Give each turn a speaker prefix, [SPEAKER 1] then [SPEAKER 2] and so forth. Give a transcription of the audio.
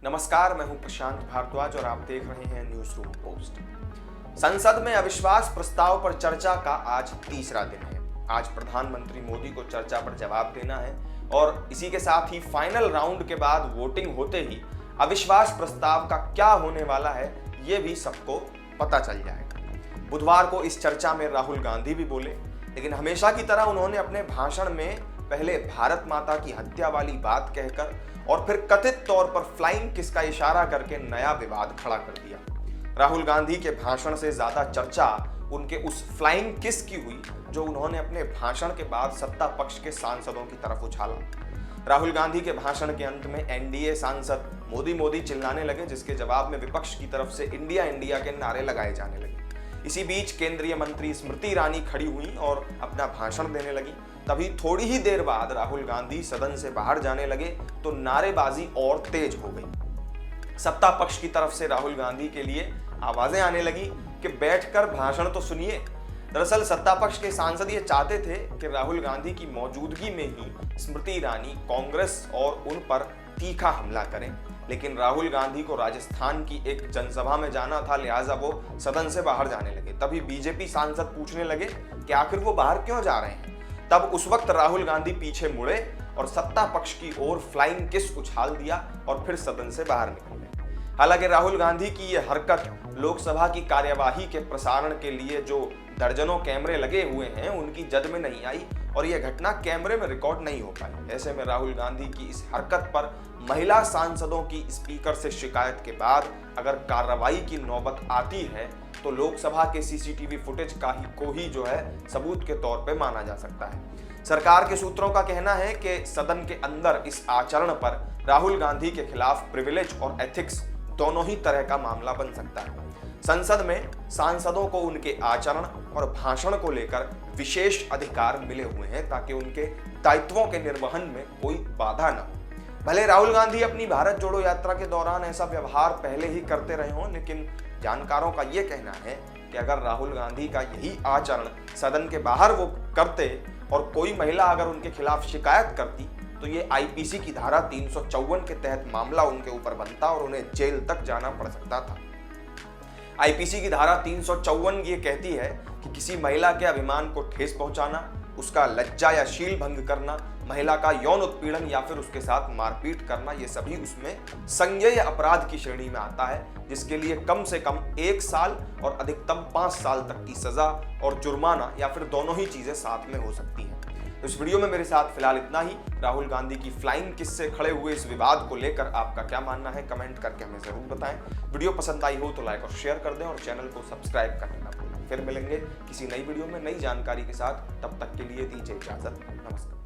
[SPEAKER 1] नमस्कार, मैं हूं प्रशांत भारद्वाज और आप देख रहे हैं न्यूज रूम पोस्ट। संसद में अविश्वास प्रस्ताव पर चर्चा का आज तीसरा दिन है। आज प्रधानमंत्री मोदी को चर्चा पर जवाब देना है और इसी के साथ ही फाइनल राउंड के बाद वोटिंग होते ही अविश्वास प्रस्ताव का क्या होने वाला है ये भी सबको पता चल जाएगा। बुधवार को इस चर्चा में राहुल गांधी भी बोले, लेकिन हमेशा की तरह उन्होंने अपने भाषण में पहले भारत माता की हत्या वाली बात कहकर और फिर कथित तौर पर फ्लाइंग किस का इशारा करके नया विवाद खड़ा कर दिया। राहुल गांधी के भाषण से ज्यादा चर्चा उनके उस फ्लाइंग किस की हुई जो उन्होंने अपने भाषण के बाद सत्ता पक्ष के सांसदों की तरफ उछाला। राहुल गांधी के भाषण के अंत में एनडीए सांसद मोदी मोदी चिल्लाने लगे, जिसके जवाब में विपक्ष की तरफ से इंडिया इंडिया के नारे लगाए जाने लगे। इसी बीच केंद्रीय मंत्री स्मृति ईरानी खड़ी हुई और अपना भाषण देने लगी। तभी थोड़ी ही देर बाद राहुल गांधी सदन से बाहर जाने लगे तो नारेबाजी और तेज हो गई। सत्ता पक्ष की तरफ से राहुल गांधी के लिए आवाजें आने लगी कि बैठकर भाषण तो सुनिए। दरअसल सत्ता पक्ष के सांसद ये चाहते थे कि राहुल गांधी की मौजूदगी में ही स्मृति ईरानी कांग्रेस और उन पर तीखा हमला करें, लेकिन राहुल गांधी को राजस्थान की एक जनसभा में जाना था, लिहाजा वो सदन से बाहर जाने लगे। तभी बीजेपी सांसद पूछने लगे कि आखिर वो बाहर क्यों जा रहे हैं। तब उस वक्त राहुल गांधी पीछे मुड़े और सत्ता पक्ष की ओर फ्लाइंग किस उछाल दिया और फिर सदन से बाहर निकल गए। हालांकि राहुल गांधी की यह हरकत लोकसभा की कार्यवाही के प्रसारण के लिए जो दर्जनों कैमरे लगे हुए हैं उनकी जद में नहीं आई और यह घटना कैमरे में रिकॉर्ड नहीं हो पाई। ऐसे में राहुल गांधी की इस हरकत पर महिला सांसदों की स्पीकर से शिकायत के बाद अगर कार्रवाई की नौबत आती है तो लोकसभा के सीसीटीवी फुटेज को ही जो है सबूत के तौर पे माना जा सकता है। सरकार के सूत्रों का कहना है कि सदन के अंदर इस आचरण पर राहुल गांधी के खिलाफ प्रिविलेज और एथिक्स दोनों ही तरह का मामला बन सकता है। संसद में सांसदों को उनके आचरण और भाषण को लेकर विशेष अधिकार मिले हुए हैं ताकि उनके दायित्वों के निर्वहन में कोई बाधा न हो। भले राहुल गांधी अपनी भारत जोड़ो यात्रा के दौरान ऐसा व्यवहार पहले ही करते रहे हों, लेकिन जानकारों का यह कहना है कि अगर राहुल गांधी का यही आचरण सदन के बाहर वो करते और कोई महिला अगर उनके खिलाफ शिकायत करती तो ये आईपीसी की धारा 354 के तहत मामला उनके ऊपर बनता और उन्हें जेल तक जाना पड़ सकता था। आईपीसी की धारा 354 ये कहती है कि किसी महिला के अभिमान को ठेस पहुंचाना, उसका लज्जा या शील भंग करना, महिला का यौन उत्पीड़न या फिर उसके साथ मारपीट करना, ये सभी उसमें संज्ञेय अपराध की श्रेणी में आता है, जिसके लिए कम से कम 1 साल और अधिकतम 5 साल तक की सजा और जुर्माना या फिर दोनों ही चीजें साथ में हो सकती हैं। तो इस वीडियो में मेरे साथ फिलहाल इतना ही। राहुल गांधी की फ्लाइंग किस से खड़े हुए इस विवाद को लेकर आपका क्या मानना है, कमेंट करके हमें जरूर बताएं। वीडियो पसंद आई हो तो लाइक और शेयर कर दें और चैनल को सब्सक्राइब करना ना भूलें। फिर मिलेंगे किसी नई वीडियो में नई जानकारी के साथ, तब तक के लिए दीजिए इजाजत। नमस्कार।